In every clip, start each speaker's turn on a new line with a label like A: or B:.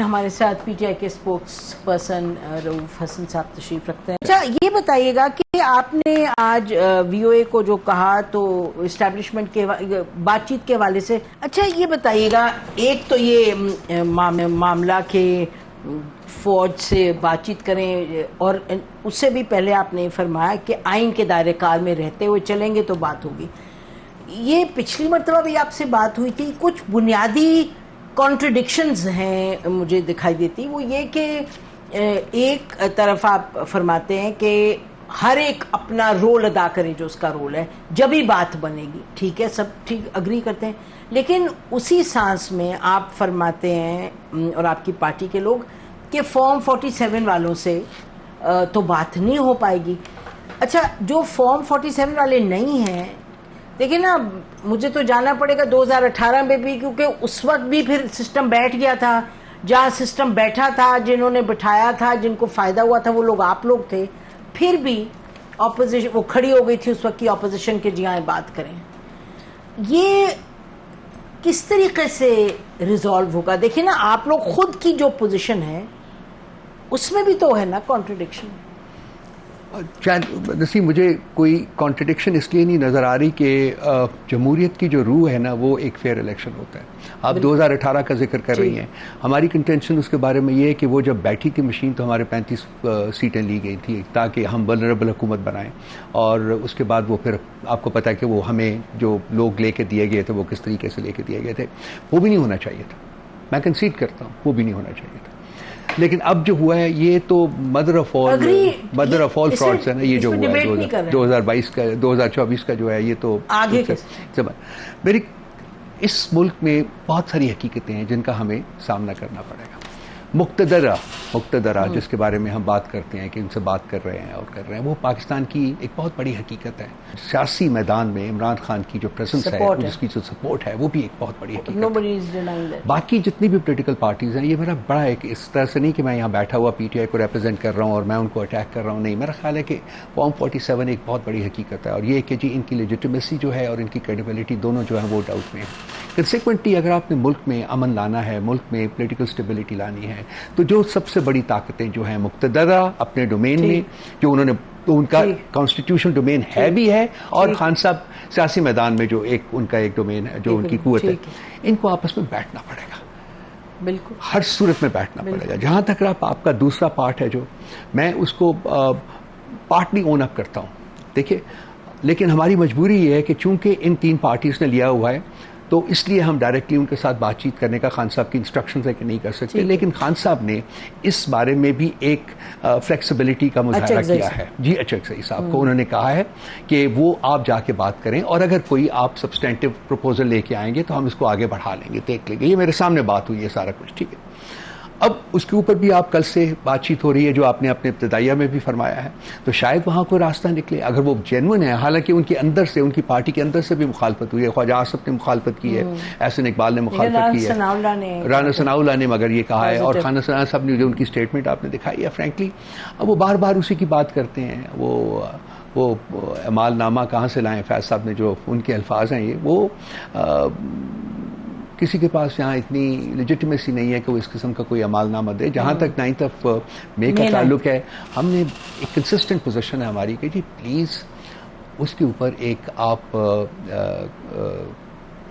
A: हमारे साथ पीटीआई के स्पोक्स पर्सन रऊफ हसन साहब तशरीफ रखते हैं। अच्छा, ये बताइएगा कि आपने आज वीओए को जो कहा तो इस्टेब्लिशमेंट के बातचीत के हवाले से, अच्छा ये बताइएगा, एक तो ये मामला के फौज से बातचीत करें और उससे भी पहले आपने फरमाया कि आइन के दायरे कार में रहते हुए चलेंगे तो बात होगी। ये पिछली मरतबा भी आपसे बात हुई थी, कुछ बुनियादी कॉन्ट्रडिक्शंस हैं मुझे दिखाई देती। वो ये कि एक तरफ आप फरमाते हैं कि हर एक अपना रोल अदा करे जो उसका रोल है, जब ही बात बनेगी, ठीक है, सब ठीक अग्री करते हैं, लेकिन उसी सांस में आप फरमाते हैं और आपकी पार्टी के लोग कि फॉर्म 47 वालों से तो बात नहीं हो पाएगी। अच्छा, जो फॉर्म 47 वाले नहीं हैं, देखिए ना, मुझे तो जाना पड़ेगा 2018 में भी, क्योंकि उस वक्त भी फिर सिस्टम बैठ गया था। जहाँ सिस्टम बैठा था, जिन्होंने बिठाया था, जिनको फायदा हुआ था, वो लोग आप लोग थे। फिर भी ऑपोजिशन वो खड़ी हो गई थी उस वक्त की ऑपोजिशन के, जी हाँ बात करें। ये किस तरीके से रिजॉल्व होगा? देखिए ना, आप लोग खुद की जो पोजीशन है उसमें भी तो है ना कॉन्ट्रडिक्शन।
B: नसीम, मुझे कोई कॉन्ट्रडिक्शन इसलिए नहीं नज़र आ रही कि जमहूरियत की जो रूह है ना, वो एक फेयर इलेक्शन होता है। आप 2018 का जिक्र कर रही हैं, हमारी कंटेंशन उसके बारे में ये है कि वो जब बैठी थी मशीन तो हमारे 35 सीटें ली गई थी ताकि हम वल्नरेबल हुकूमत बनाएं, और उसके बाद वो फिर आपको पता है कि वो हमें जो लोग लेके दिए गए थे वो किस तरीके से लेके दिए गए थे, वो भी नहीं होना चाहिए था। मैं कंसीड करता हूँ, वो भी नहीं होना चाहिए था। लेकिन अब जो हुआ है ये तो मदर ऑफ ऑल फ्रॉड्स है ना, ये जो हुआ है 2022 का 2024 का जो है, ये तो
A: आगे
B: मेरी इस मुल्क में बहुत सारी हकीकतें हैं जिनका हमें सामना करना पड़ेगा। मुक्तदरा जिसके बारे में हम बात करते हैं कि उनसे बात कर रहे हैं और कर रहे हैं, वो पाकिस्तान की एक बहुत बड़ी हकीकत है। सियासी मैदान में इमरान खान की जो प्रेजेंस है, उसकी जो सपोर्ट है, वो भी एक बहुत बड़ी हकीकत है। बाकी जितनी भी पोलिटिकल पार्टीज हैं, ये मेरा बड़ा एक इस तरह से नहीं कि मैं यहाँ बैठा हुआ पीटीआई को रिप्रेजेंट कर रहा हूँ और मैं उनको अटैक कर रहा हूँ, नहीं। मेरा ख्याल है कि फॉर्म 47 एक बहुत बड़ी हकीकत है, और ये कि जी इनकी लेजिटिमेसी जो है और इनकी क्रेडिबिलिटी दोनों जो है वो डाउट में है। कंसिक्वेंटली अगर आपने मुल्क में अमन लाना है, मुल्क में पोलिटिकल स्टेबिलिटी लानी है, तो जो सबसे बड़ी ताकतें जो हैं मुक्तदरा अपने डोमेन में, जो उन्होंने तो उनका कॉन्स्टिट्यूशन डोमेन है भी है, और खान साहब सियासी मैदान में जो एक उनका एक डोमेन है, जो उनकी कुव्वत है, इनको आपस में बैठना पड़ेगा।
A: बिल्कुल,
B: हर सूरत में बैठना पड़ेगा। जहां तक आपका दूसरा पार्ट है, जो मैं उसको पार्टली ओन अप करता हूं, देखिए, लेकिन हमारी मजबूरी ये है कि चूंकि इन तीन पार्टीज ने लिया हुआ है, तो इसलिए हम डायरेक्टली उनके साथ बातचीत करने का खान साहब की इंस्ट्रक्शंस है कि नहीं कर सकते। लेकिन खान साहब ने इस बारे में भी एक फ्लेक्सिबिलिटी का मुजाहरा किया है। जी, अचक साहब को उन्होंने कहा है कि वो आप जाके बात करें, और अगर कोई आप सब्सटेंटिव प्रपोजल लेके आएंगे तो हम इसको आगे बढ़ा लेंगे, देख लेंगे। ये मेरे सामने बात हुई है सारा कुछ, ठीक है। अब उसके ऊपर भी आप कल से बातचीत हो रही है, जो आपने अपने इब्तिदाइया में भी फरमाया है, तो शायद वहाँ कोई रास्ता निकले अगर वो जेन्युइन है। हालांकि उनके अंदर से, उनकी पार्टी के अंदर से भी मुखालफत हुई है। ख्वाजा आसफ ने मुखालफत की है, एहसन इकबाल ने मुखालफत की है, राना सनाउल्लाह ने मगर ये कहा है, और खान साहब ने जो उनकी स्टेटमेंट आपने दिखाई है, फ्रेंकली अब वो बार बार उसी की बात करते हैं। वो अमालनामा कहाँ से लाएं? फैज साहब ने जो उनके अल्फाज हैं, ये वो किसी के पास यहाँ इतनी लेजिटिमेसी नहीं है कि वो इस किस्म का कोई अमालनामा दे। जहाँ तक 9th ऑफ मई का ताल्लुक है, हमने एक कंसिस्टेंट पोजीशन है हमारी कि जी प्लीज़ उसके ऊपर एक आप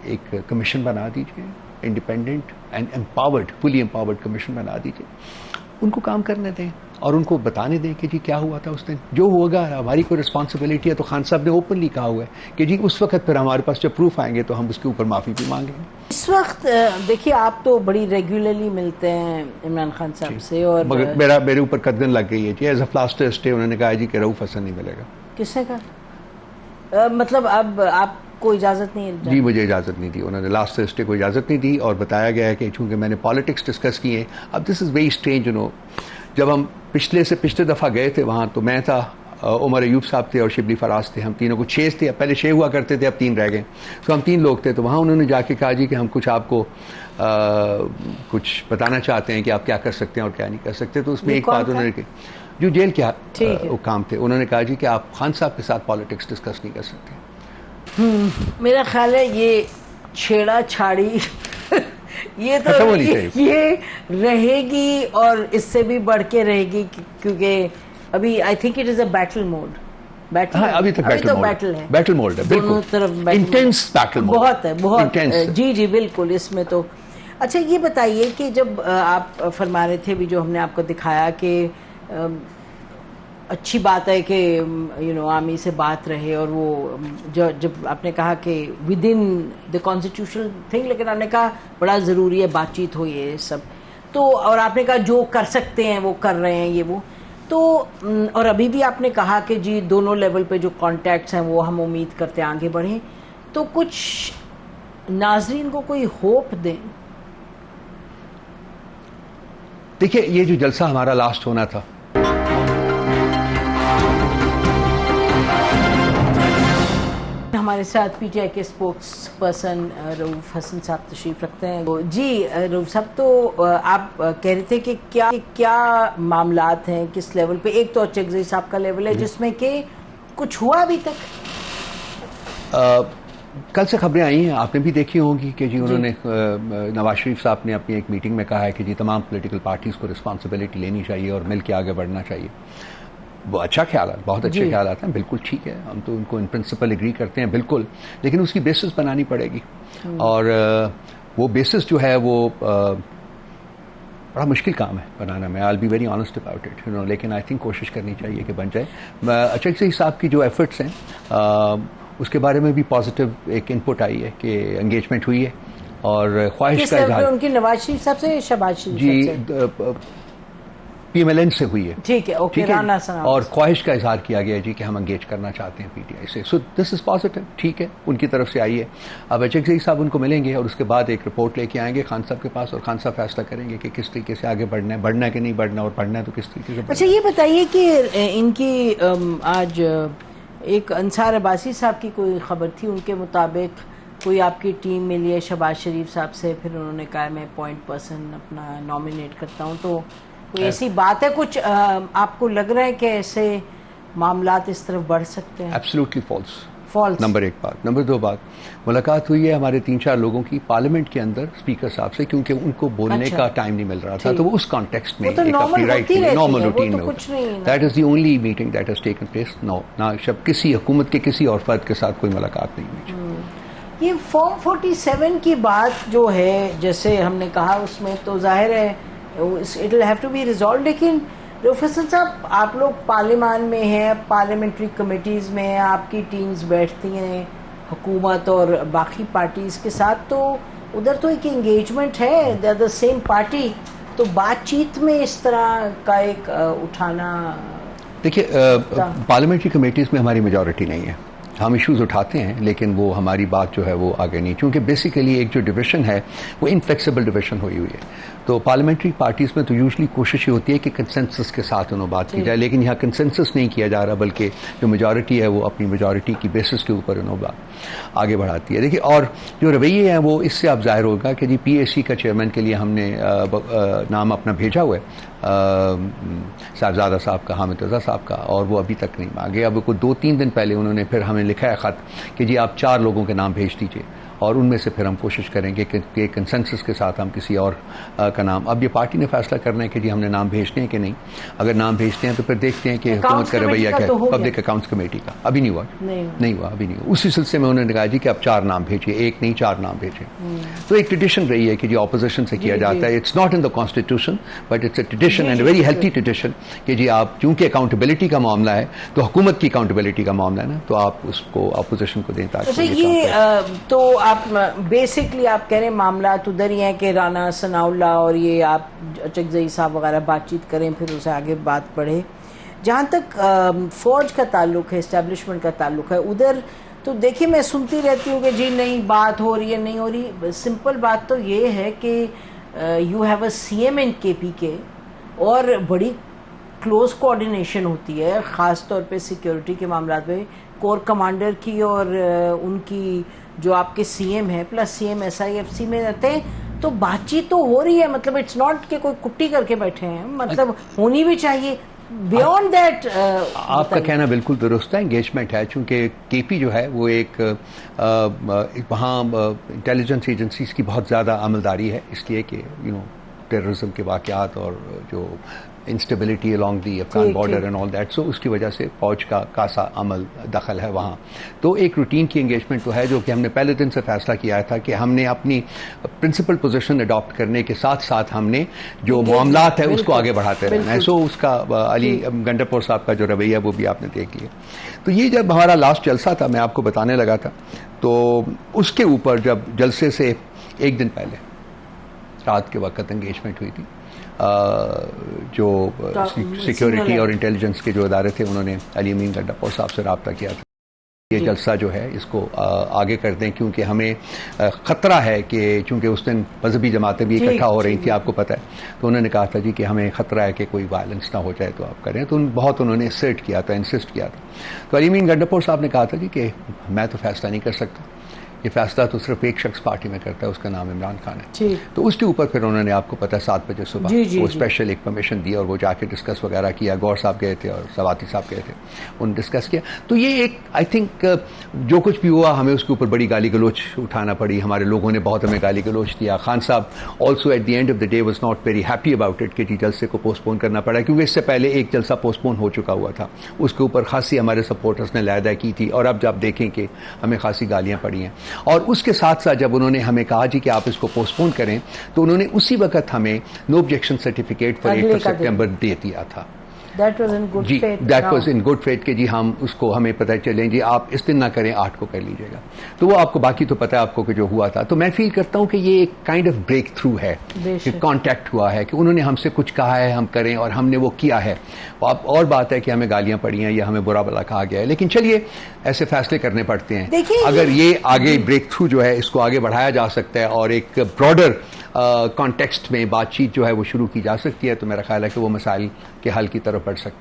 B: एक कमीशन बना दीजिए, independent and empowered, fully empowered commission बना दीजिए, उनको काम करने दें और उनको बताने दें कि जी क्या हुआ था उस दिन, जो होगा हमारी कोई रिस्पॉन्सिबिलिटी है। तो खान साहब ने ओपनली कहा हुआ है कि जी उस वक्त फिर हमारे पास जब प्रूफ आएंगे तो हम उसके ऊपर माफ़ी भी मांगेंगे।
A: इस वक्त देखिए, आप तो बड़ी रेगुलरली मिलते हैं इमरान खान साहब से, और
B: मगर मेरे ऊपर कदगन लग गई है जी, एज अ लास्ट स्टे उन्होंने कहा जी कि रऊफ हसन नहीं मिलेगा।
A: किसने कहा? मतलब अब आपको इजाज़त नहीं है?
B: जी, मुझे इजाज़त नहीं दी उन्होंने, लास्ट स्टे को इजाज़त नहीं दी, और बताया गया है कि चूंकि मैंने पॉलिटिक्स डिस्कस किए। अब this is very strange, you know, जब हम पिछले दफ़ा गए थे वहाँ, तो मैं था, उमर अयूब साहब थे और शिबली फराज थे, हम तीनों को 6 थे, पहले 6 हुआ करते थे, अब 3 रह गए, तो हम 3 लोग थे। तो वहाँ उन्होंने जाके कहा जी कि हम कुछ आपको कुछ बताना चाहते हैं कि आप क्या कर सकते हैं और क्या नहीं कर सकते। तो उसमें एक बात उन्होंने की, जो जेल के हुकाम थे, उन्होंने कहा जी कि आप खान साहब के साथ पॉलिटिक्स डिस्कस नहीं कर सकते।
A: मेरा ख्याल है ये छेड़ा छाड़ी ये तो
B: खत्म होनी चाहिए।
A: ये रहेगी और इससे भी बढ़ के रहेगी, क्योंकि अभी I think it is a battle mode. Battle,
B: हाँ, अभी तक बैटल है, बैटल मोड है,
A: दोनों तरफ
B: इंटेंस बैटल मोड
A: बहुत है, बहुत
B: intense।
A: जी जी बिल्कुल। इसमें तो अच्छा ये बताइए कि जब आप फरमा रहे थे, भी जो हमने आपको दिखाया कि अच्छी बात है कि आर्मी से बात रहे, और वो जब आपने कहा कि with in the constitutional thing, लेकिन आपने कहा बड़ा ज़रूरी है बातचीत हो ये सब, तो और आपने कहा जो कर सकते हैं वो कर रहे हैं ये वो, तो और अभी भी आपने कहा कि जी दोनों लेवल पे जो कॉन्टैक्ट्स हैं वो हम उम्मीद करते हैं आगे बढ़ें, तो कुछ नाजरीन को कोई होप दें।
B: देखिए, ये जो जलसा हमारा लास्ट होना था,
A: हमारे साथ पीटीआई के स्पोक्स पर्सन रऊफ हसन साहब तशरीफ रखते हैं। जी रऊफ साहब, तो आप कह रहे थे कि क्या मामलात हैं, किस लेवल पे? एक तो चकजई साहब का लेवल है जिसमें कि कुछ हुआ अभी तक।
B: कल से खबरें आई हैं, आपने भी देखी होंगी कि जी उन्होंने नवाज शरीफ साहब ने अपनी एक मीटिंग में कहा है कि जी तमाम पॉलिटिकल पार्टीज को रिस्पॉन्सिबिलिटी लेनी चाहिए और मिल के आगे बढ़ना चाहिए। वो अच्छा ख्याल है, बहुत अच्छे ख्याल आते हैं, बिल्कुल ठीक है, हम तो उनको इन प्रिंसिपल एग्री करते हैं बिल्कुल, लेकिन उसकी बेसिस बनानी पड़ेगी, और वो बेसिस जो है वो बड़ा मुश्किल काम है बनाना में। I will be very honest about it, लेकिन आई थिंक कोशिश करनी चाहिए कि बन जाए। चकजई साहब की जो एफर्ट्स हैं उसके बारे में भी पॉजिटिव एक इनपुट आई है कि एंगेजमेंट हुई है, और ख्वाहिश का इजहार
A: उनकी नवाज शरीफ साहब से, शहबाज शरीफ साहब से,
B: पीएमएलएन से हुई है,
A: ठीक है, ओके, राना साहब,
B: और ख्वाहिश का इजहार किया गया जी कि हम एंगेज करना चाहते हैं पीटीआई से। सो दिस इज पॉजिटिव, ठीक है, उनकी तरफ से आई है। अब चकजई साहब उनको मिलेंगे और उसके बाद एक रिपोर्ट लेके आएंगे खान साहब के पास, और खान साहब फैसला करेंगे कि किस तरीके से आगे बढ़ना है कि नहीं बढ़ना, और बढ़ना है तो किस तरीके से।
A: अच्छा ये बताइए कि इनकी आज एक अंसार अब्बासी साहब की कोई खबर थी, उनके मुताबिक कोई आपकी टीम मिली है शहबाज शरीफ साहब से, फिर उन्होंने कहा मैं पॉइंट पर्सन अपना नॉमिनेट करता हूं, तो कोई ऐसी बात है? कुछ आपको लग रहा है कि ऐसे मामलात इस तरफ बढ़ सकते हैं?
B: Absolutely false.
A: नंबर
B: एक बात। नंबर दो बात, मुलाकात हुई है हमारे 3-4 लोगों की पार्लियामेंट के अंदर स्पीकर साहब से, क्योंकि उनको बोलने का टाइम नहीं मिल रहा था, तो वो उस कॉन्टेक्स्ट में
A: तो
B: एक अपनी राइट नॉर्मल रूटीन में
A: कुछ नहीं,
B: that is the only meeting that has taken place. No, ना शब किसी हुकूमत के किसी और फर्द के साथ कोई मुलाकात नहीं हुई।
A: ये फॉर्म 47 की बात जो है, जैसे हमने कहा, उसमें तो जाहिर है it will have to be resolve, लेकिन रऊफ हसन साहब आप लोग पार्लियामान में हैं, पार्लियामेंट्री कमेटीज़ में हैं, आपकी टीम्स बैठती हैं हुकूमत और बाकी पार्टीज के साथ, तो उधर तो एक एंगेजमेंट है, they are the same party, तो बातचीत में इस तरह का एक उठाना।
B: देखिए, पार्लियामेंट्री कमेटीज में हमारी मेजॉरिटी नहीं है, हम इश्यूज उठाते हैं, लेकिन वो हमारी बात जो है वो आगे नहीं, क्योंकि बेसिकली एक जो डिवीजन है वो इनफ्लेक्सिबल डिवीजन हुई है। तो पार्लियामेंट्री पार्टीज में तो यूजुअली कोशिश ये होती है कि कंसेंसस के साथ उन्होंने बात की जाए, लेकिन यहाँ कंसेंसस नहीं किया जा रहा, बल्कि जो मेजॉरिटी है वो अपनी मेजॉरिटी की बेसिस के ऊपर उन्होंने बात आगे बढ़ाती है। देखिए, और जो रवैये हैं वो इससे अब जाहिर होगा कि जी पीएसी का चेयरमैन के लिए हमने नाम अपना भेजा हुआ है, साहबजादा साहब का, हामिद रजा साहब का, और वो अभी तक नहीं मांगे। अब को 2-3 दिन पहले उन्होंने फिर हमें लिखा है खत कि जी आप 4 लोगों के नाम भेज दीजिए, और उनमें से फिर हम कोशिश करेंगे कि कंसेंसस के साथ हम किसी और का नाम, अब ये पार्टी ने फैसला करना है कि जी हमने नाम भेजते हैं कि नहीं। अगर नाम भेजते हैं तो फिर देखते हैं कि हुकूमत का रवैया क्या है। पब्लिक अकाउंट्स कमेटी का अभी नहीं हुआ, नहीं हुआ, अभी नहीं हुआ। उसी सिलसिले में उन्होंने कहा जी कि आप 4 नाम भेजिए, 1 नहीं 4 नाम भेजिए। तो एक ट्रेडिशन रही है कि जी ऑपोजिशन से किया जाता है, it's not in the constitution but it's a tradition and very healthy tradition कि जी आप, क्योंकि अकाउंटेबिलिटी का मामला है तो हुकूमत की अकाउंटेबिलिटी का मामला है ना, तो आप उसको अपोजिशन को दें ताकि
A: ये तो आप बेसिकली आप कह रहे हैं मामला उधर ही है कि राना सनाउल्लाह और ये आप चकजई साहब वगैरह बातचीत करें, फिर उसे आगे बात बढ़े। जहाँ तक फौज का ताल्लुक है, इस्टेब्लिशमेंट का ताल्लुक है, उधर तो देखिए मैं सुनती रहती हूँ कि जी नहीं बात हो रही है, नहीं हो रही। सिंपल बात तो ये है कि you have a CM in KPK, और बड़ी क्लोज कोऑर्डिनेशन होती है, ख़ास तौर पे सिक्योरिटी के मामला में कोर कमांडर की और उनकी जो आपके सीएम है प्लस सीएम SIFC में रहते हैं, तो बातचीत तो हो रही है। मतलब इट्स नॉट कि कोई कुट्टी करके बैठे हैं, मतलब होनी भी चाहिए। बियॉन्ड दैट
B: आपका कहना बिल्कुल दुरुस्त है, एंगेजमेंट है, चूंकि केपी जो है वो एक वहाँ इंटेलिजेंस एजेंसीज की बहुत ज़्यादा अमलदारी है, इसलिए कि टेररिज्म के वाक़यात और जो instability along the Afghan border and all that, so उसकी वजह से फौज का कासा अमल दखल है वहाँ। तो एक रूटीन की एंगेजमेंट तो है, जो कि हमने पहले दिन से फैसला किया था कि हमने अपनी प्रिंसिपल पोजीशन अडॉप्ट करने के साथ साथ हमने जो मामलात है उसको आगे बढ़ाते रहना है। सो उसका अली गंडापुर साहब का जो रवैया वो भी आपने देख लिया। तो ये जब हमारा लास्ट जलसा था, मैं आपको बताने लगा था, तो उसके ऊपर जब जलसे से एक दिन पहले रात के वक्त एंगेजमेंट हुई थी, जो सिक्योरिटी और इंटेलिजेंस के जो इदारे थे उन्होंने अली अमीन गंडापुर साहब से रब्ता किया था, ये जलसा जो है इसको आगे कर दें, क्योंकि हमें ख़तरा है कि चूंकि उस दिन मजहबी जमातें भी इकट्ठा हो रही थी, आपको पता है, तो उन्होंने कहा था जी कि हमें ख़तरा है कि कोई वायलेंस ना हो जाए तो आप करें। तो बहुत उन्होंने इंसिस्ट किया था। तो अली अमीन गंडापुर साहब ने कहा था जी कि मैं तो फैसला नहीं कर सकता, ये फैसला तो सिर्फ एक शख्स पार्टी में करता है, उसका नाम इमरान खान है। तो उसके ऊपर फिर उन्होंने, आपको पता है, 7 बजे सुबह वो स्पेशल एक परमिशन दी और वो जाके डिस्कस वगैरह किया। गौर साहब गए थे और सवाती साहब गए थे, उन्होंने डिस्कस किया। तो ये एक, आई थिंक, जो कुछ भी हुआ हमें उसके ऊपर बड़ी गाली गलोच उठाना पड़ी, हमारे लोगों ने बहुत हमें गाली गलोच दिया। खान साहब also at the end of the day was not very happy about it कि जी जलसे को पोस्टपोन करना पड़ा, क्योंकि इससे पहले एक जलसा पोस्टपोन हो चुका हुआ था, उसके ऊपर खासी हमारे सपोर्टर्स ने लहदा की थी, और अब जब देखें कि हमें खासी गालियां पड़ी हैं। और उसके साथ साथ जब उन्होंने हमें कहा जी कि आप इसको पोस्टपोन करें, तो उन्होंने उसी वक्त हमें नो ऑब्जेक्शन सर्टिफिकेट फॉर 8 सितंबर दे दिया था।
A: That was in good faith.
B: That was in good faith कि जी हम उसको, हमें पता चले जी आप इस दिन ना करें, 8 को कर लीजिएगा। तो वो आपको बाकी तो पता है आपको कि जो हुआ था। तो मैं फील करता हूं कि ये एक काइंड ऑफ ब्रेक थ्रू है कि कॉन्टैक्ट हुआ है, कि उन्होंने हमसे कुछ कहा है हम करें और हमने वो किया है। और बात है कि हमें गालियां पड़ी हैं या हमें बुरा भला कहा गया है, लेकिन चलिए ऐसे फैसले करने पड़ते हैं। अगर ये आगे ब्रेक थ्रू जो है इसको आगे बढ़ाया जा सकता है और एक ब्रॉडर कॉन्टेक्स्ट में बातचीत जो है वो शुरू की जा सकती है, तो मेरा ख्याल है कि वो मसाइल के हल की तरफ बढ़ सकते हैं।